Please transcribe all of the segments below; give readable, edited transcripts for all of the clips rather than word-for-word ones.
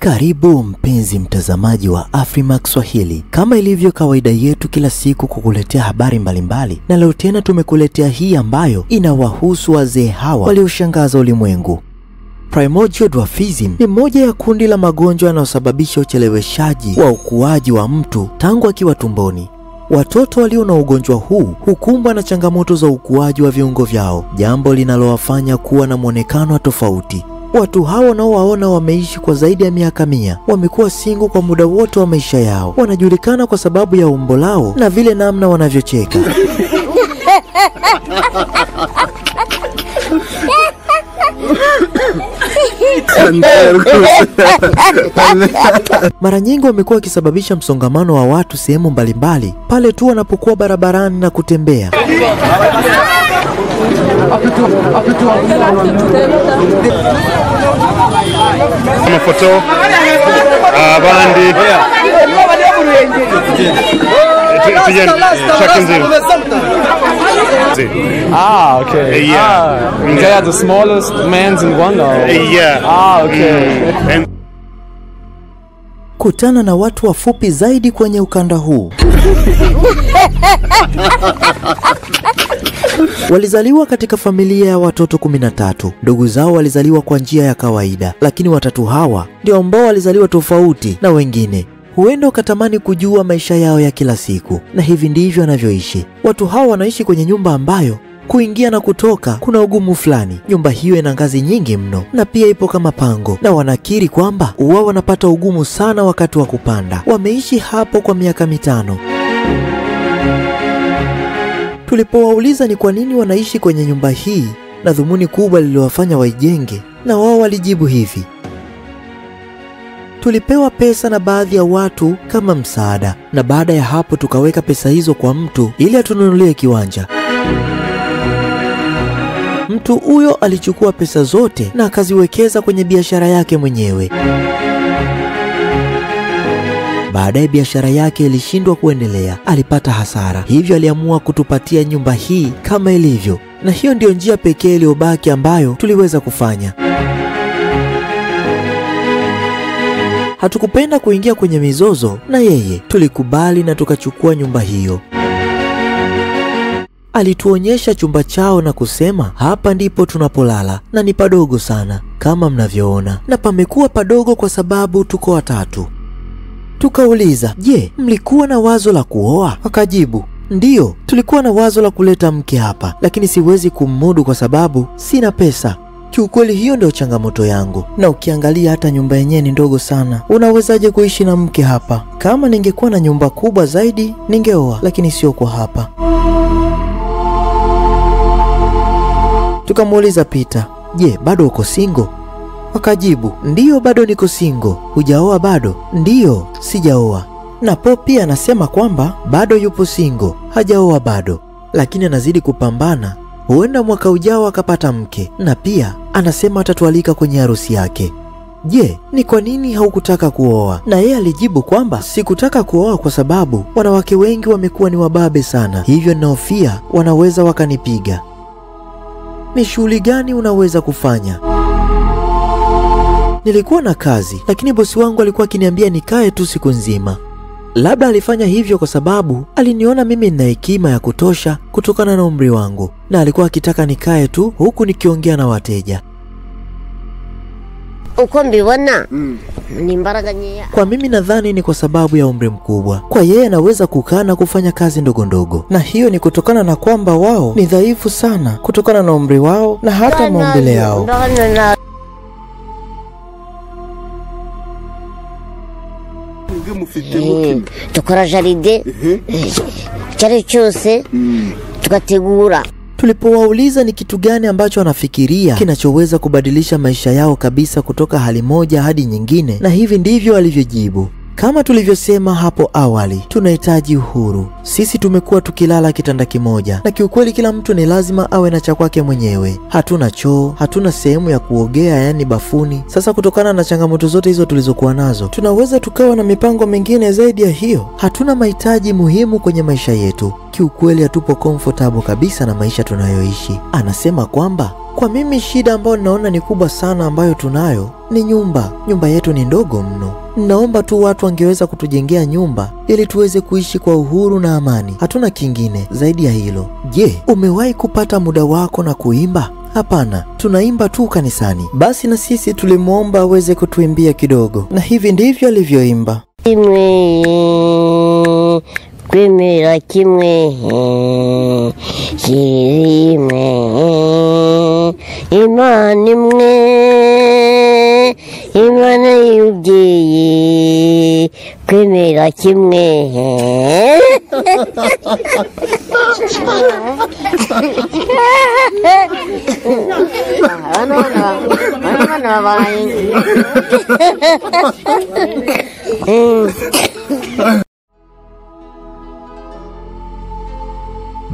Karibu mpenzi mtazamaji wa Afrimax Swahili. Kama ilivyo kawaida yetu kila siku kukuletea habari mbalimbali, na leo tena tumekuletea hii ambayo inawahusu wazee hawa walioshangaza ulimwengu. Primordial dwarfism ni moja ya kundi la magonjwa yanayosababisha ucheleweshaji wa ukuaji wa mtu tangu akiwa tumboni. Watoto walio na ugonjwa huu hukumbwa na changamoto za ukuaji wa viungo vyao, jambo linalowafanya kuwa na muonekano tofauti. Watu hao nao waona wameishi kwa zaidi ya miaka 100, wamekuwa single kwa muda wote wa maisha yao. Wanajulikana kwa sababu ya umbo lao na vile namna wanavyocheka. Mara nyingi wamekuwa wakisababisha msongamano wa watu sehemu mbalimbali pale tu wanapokuwa barabarani na kutembea. Amafoto abandi okay. They are the smallest men in Rwanda. Okay. Kutana na watu wafupi zaidi kwenye ukanda huu. Walizaliwa katika familia ya watoto 13. Ndugu zao walizaliwa kwa njia ya kawaida, lakini watatu hawa ndio ambao walizaliwa tofauti na wengine. Huenda ukatamani kujua maisha yao ya kila siku, na hivi ndivyo wanavyoishi. Watu hawa wanaishi kwenye nyumba ambayo kuingia na kutoka kuna ugumu fulani. Nyumba hiyo ina ngazi nyingi mno na pia ipo kama pango, na wanakiri kwamba wao wanapata ugumu sana wakati wa kupanda. Wameishi hapo kwa miaka 5. Tulipowauliza ni kwa nini wanaishi kwenye nyumba hii na dhumuni kubwa lililowafanya waijenge, na wao walijibu hivi: tulipewa pesa na baadhi ya watu kama msaada, na baada ya hapo tukaweka pesa hizo kwa mtu ili atununulie kiwanja. Mtu huyo alichukua pesa zote na akaziwekeza kwenye biashara yake mwenyewe. Baadaye biashara yake ilishindwa kuendelea, alipata hasara, hivyo aliamua kutupatia nyumba hii kama ilivyo, na hiyo ndio njia pekee iliyobaki ambayo tuliweza kufanya. Hatukupenda kuingia kwenye mizozo na yeye, tulikubali na tukachukua nyumba hiyo. Alituonyesha chumba chao na kusema hapa ndipo tunapolala, na ni padogo sana kama mnavyoona, na pamekuwa padogo kwa sababu tuko watatu. Tukauliza, je, mlikuwa na wazo la kuoa? Wakajibu, ndiyo, tulikuwa na wazo la kuleta mke hapa, lakini siwezi kummudu kwa sababu sina pesa. Kiukweli hiyo ndio changamoto yangu, na ukiangalia hata nyumba yenyewe ni ndogo sana. Unawezaje kuishi na mke hapa? Kama ningekuwa na nyumba kubwa zaidi ningeoa, lakini sio kwa hapa. Tukamuuliza Peter, je, bado uko single? Wakajibu, ndiyo, bado niko single. Hujaoa bado? Ndiyo, sijaoa. Na Paul pia anasema kwamba bado yupo single, hajaoa bado, lakini anazidi kupambana. Huenda mwaka ujao akapata mke, na pia anasema atatualika kwenye harusi yake. Je, ni kwa nini haukutaka kuoa? Na yeye alijibu kwamba sikutaka kuoa kwa sababu wanawake wengi wamekuwa ni wababe sana, hivyo ninaofia wanaweza wakanipiga. Ni shughuli gani unaweza kufanya? Nilikuwa na kazi, lakini bosi wangu alikuwa akiniambia nikae tu siku nzima. Labda alifanya hivyo kwa sababu aliniona mimi nina hekima ya kutosha kutokana na umri wangu, na alikuwa akitaka nikae tu huku nikiongea na wateja. Uko mbibona ni imbaraga nyeya. Kwa mimi nadhani ni kwa sababu ya umri mkubwa. Kwa yeye anaweza kukaa na kufanya kazi ndogo ndogo, na hiyo ni kutokana na kwamba wao ni dhaifu sana kutokana na umri wao na hata maumbile yao. Tukora jaride cyari cyose tugategura. Tulipowauliza ni kitu gani ambacho anafikiria kinachoweza kubadilisha maisha yao kabisa kutoka hali moja hadi nyingine, na hivi ndivyo alivyojibu: kama tulivyosema hapo awali, tunahitaji uhuru. Sisi tumekuwa tukilala kitanda kimoja, na kiukweli kila mtu ni lazima awe na cha kwake mwenyewe. Hatuna choo, hatuna sehemu ya kuogea, yani bafuni. Sasa kutokana na changamoto zote hizo tulizokuwa nazo, tunaweza tukawa na mipango mingine zaidi ya hiyo. Hatuna mahitaji muhimu kwenye maisha yetu. kiukweli hatupo comfortable kabisa na maisha tunayoishi. Anasema kwamba kwa mimi shida ambayo naona ni kubwa sana ambayo tunayo ni nyumba. Nyumba yetu ni ndogo mno. Naomba tu watu wangeweza kutujengea nyumba ili tuweze kuishi kwa uhuru na amani. Hatuna kingine zaidi ya hilo. Je, umewahi kupata muda wako na kuimba? Hapana, tunaimba tu kanisani. Basi na sisi tulimwomba aweze kutuimbia kidogo, na hivi ndivyo alivyoimba. Kwemera kimwe kirimwe Imana imwe Imana y'ubyeyi kwemera kimwe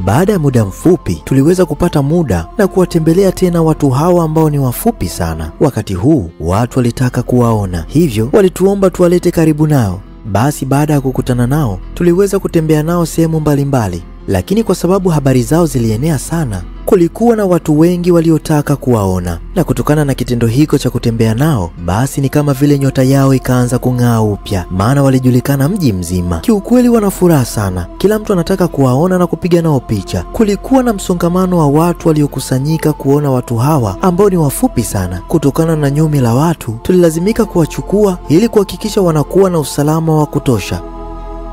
Baada ya muda mfupi tuliweza kupata muda na kuwatembelea tena watu hawa ambao ni wafupi sana. Wakati huu watu walitaka kuwaona, hivyo walituomba tuwalete karibu nao. Basi baada ya kukutana nao tuliweza kutembea nao sehemu mbalimbali, lakini kwa sababu habari zao zilienea sana, kulikuwa na watu wengi waliotaka kuwaona, na kutokana na kitendo hiko cha kutembea nao, basi ni kama vile nyota yao ikaanza kung'aa upya, maana walijulikana mji mzima. Kiukweli wana furaha sana, kila mtu anataka kuwaona na kupiga nao picha. Kulikuwa na msongamano wa watu waliokusanyika kuona watu hawa ambao ni wafupi sana. Kutokana na nyumi la watu, tulilazimika kuwachukua ili kuhakikisha wanakuwa na usalama wa kutosha.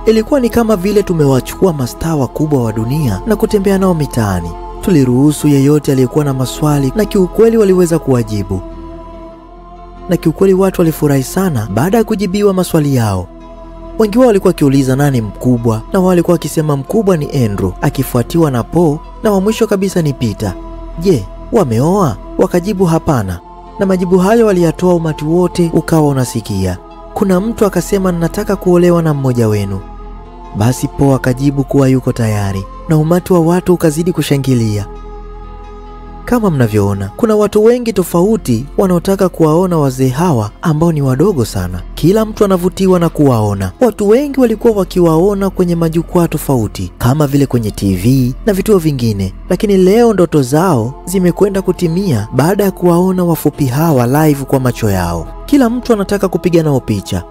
Ilikuwa ni kama vile tumewachukua mastaa wakubwa wa dunia na kutembea nao mitaani. Tuliruhusu yeyote aliyekuwa na maswali, na kiukweli waliweza kuwajibu. Na kiukweli watu walifurahi sana baada ya kujibiwa maswali yao. Wengi wao walikuwa wakiuliza nani mkubwa, na wao walikuwa wakisema mkubwa ni Andrew, akifuatiwa na Paul, na wa mwisho kabisa ni Peter. Je, wameoa? Wakajibu hapana. Na majibu hayo waliyatoa, umati wote ukawa unasikia. Kuna mtu akasema nataka kuolewa na mmoja wenu. Basi Paul akajibu kuwa yuko tayari, na umati wa watu ukazidi kushangilia. Kama mnavyoona, kuna watu wengi tofauti wanaotaka kuwaona wazee hawa ambao ni wadogo sana. Kila mtu anavutiwa na kuwaona. Watu wengi walikuwa wakiwaona kwenye majukwaa tofauti kama vile kwenye TV na vituo vingine, lakini leo ndoto zao zimekwenda kutimia baada ya kuwaona wafupi hawa live kwa macho yao. Kila mtu anataka kupiga nao picha.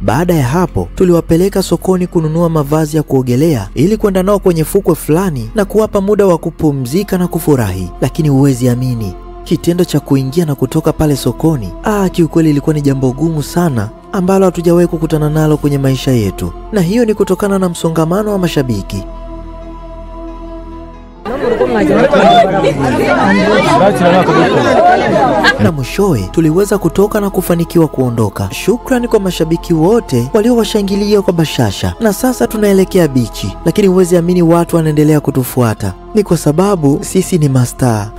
Baada ya hapo tuliwapeleka sokoni kununua mavazi ya kuogelea ili kwenda nao kwenye fukwe fulani na kuwapa muda wa kupumzika na kufurahi. Lakini huwezi amini, kitendo cha kuingia na kutoka pale sokoni, kiukweli ilikuwa ni jambo gumu sana ambalo hatujawahi kukutana nalo kwenye maisha yetu, na hiyo ni kutokana na msongamano wa mashabiki. Na mwishowe tuliweza kutoka na kufanikiwa kuondoka. Shukrani kwa mashabiki wote waliowashangilia kwa bashasha. Na sasa tunaelekea bichi, lakini huwezi amini watu wanaendelea kutufuata. Ni kwa sababu sisi ni mastaa.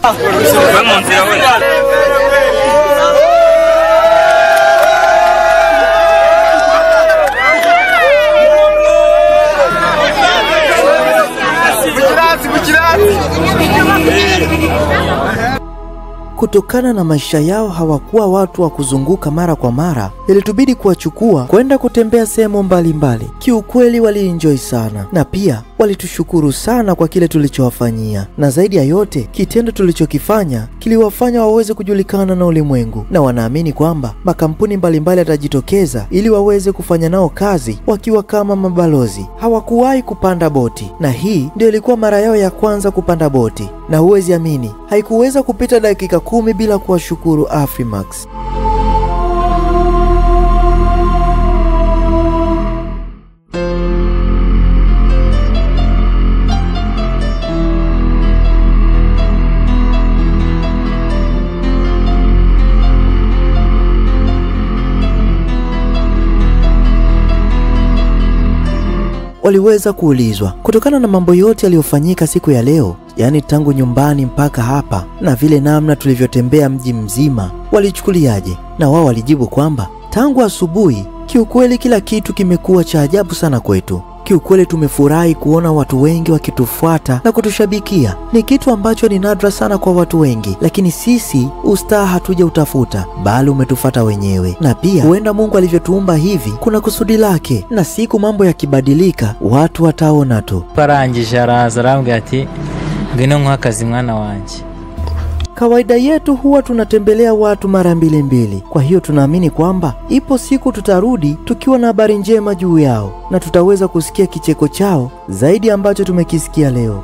Kutokana na maisha yao hawakuwa watu wa kuzunguka mara kwa mara, ilitubidi kuwachukua kwenda kutembea sehemu mbalimbali. Kiukweli walienjoy sana, na pia walitushukuru sana kwa kile tulichowafanyia, na zaidi ya yote kitendo tulichokifanya kiliwafanya waweze kujulikana na ulimwengu, na wanaamini kwamba makampuni mbalimbali yatajitokeza ili waweze kufanya nao kazi wakiwa kama mabalozi. Hawakuwahi kupanda boti, na hii ndio ilikuwa mara yao ya kwanza kupanda boti, na huwezi amini haikuweza kupita dakika 10 bila kuwashukuru Afrimax. Waliweza kuulizwa kutokana na mambo yote yaliyofanyika siku ya leo, yani tangu nyumbani mpaka hapa, na vile namna tulivyotembea mji mzima, walichukuliaje? Na wao walijibu kwamba tangu asubuhi kiukweli kila kitu kimekuwa cha ajabu sana kwetu. Kiukweli tumefurahi kuona watu wengi wakitufuata na kutushabikia. Ni kitu ambacho ni nadra sana kwa watu wengi, lakini sisi ustaa hatuja utafuta, bali umetufuata wenyewe. Na pia huenda Mungu alivyotuumba hivi kuna kusudi lake, na siku mambo yakibadilika watu wataona tu. Parangije araza arambwira ati ngwino nk'akazi mwana wanje. Kawaida yetu huwa tunatembelea watu mara mbili. Kwa hiyo tunaamini kwamba ipo siku tutarudi tukiwa na habari njema juu yao, na tutaweza kusikia kicheko chao zaidi ambacho tumekisikia leo.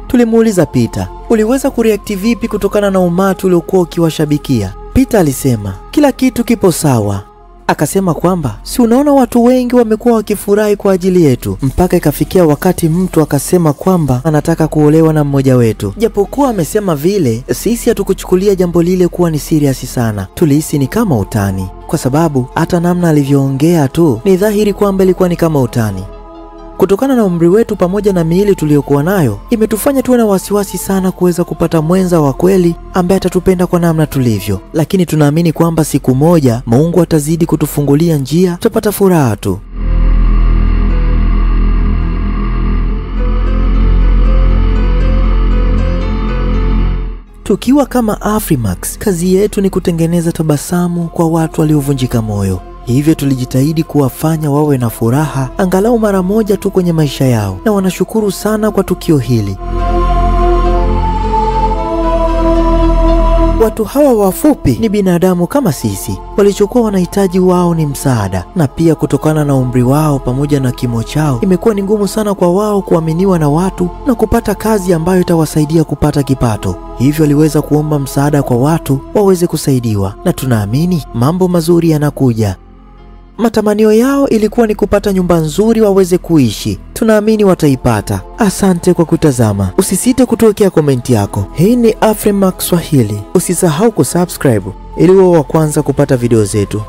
Tulimuuliza Peter, uliweza kureact vipi kutokana na umati uliokuwa ukiwashabikia? Peter alisema, kila kitu kipo sawa. Akasema kwamba si unaona watu wengi wamekuwa wakifurahi kwa ajili yetu, mpaka ikafikia wakati mtu akasema kwamba anataka kuolewa na mmoja wetu. Japokuwa amesema vile, sisi hatukuchukulia jambo lile kuwa ni serious sana. Tulihisi ni kama utani, kwa sababu hata namna alivyoongea tu ni dhahiri kwamba ilikuwa ni kama utani. Kutokana na umri wetu pamoja na miili tuliyokuwa nayo, imetufanya tuwe na wasiwasi sana kuweza kupata mwenza wa kweli ambaye atatupenda kwa namna tulivyo. Lakini tunaamini kwamba siku moja Mungu atazidi kutufungulia njia, tutapata furaha tu. Tukiwa kama Afrimax, kazi yetu ni kutengeneza tabasamu kwa watu waliovunjika moyo. Hivyo tulijitahidi kuwafanya wawe na furaha angalau mara moja tu kwenye maisha yao, na wanashukuru sana kwa tukio hili. Watu hawa wafupi ni binadamu kama sisi. Walichokuwa wanahitaji wao ni msaada, na pia kutokana na umri wao pamoja na kimo chao, imekuwa ni ngumu sana kwa wao kuaminiwa na watu na kupata kazi ambayo itawasaidia kupata kipato. Hivyo waliweza kuomba msaada kwa watu waweze kusaidiwa, na tunaamini mambo mazuri yanakuja. Matamanio yao ilikuwa ni kupata nyumba nzuri waweze kuishi. Tunaamini wataipata. Asante kwa kutazama. Usisite kutuwekea komenti yako. Hii ni Afrimax Swahili. Usisahau kusubscribe ili uwe wa kwanza kupata video zetu.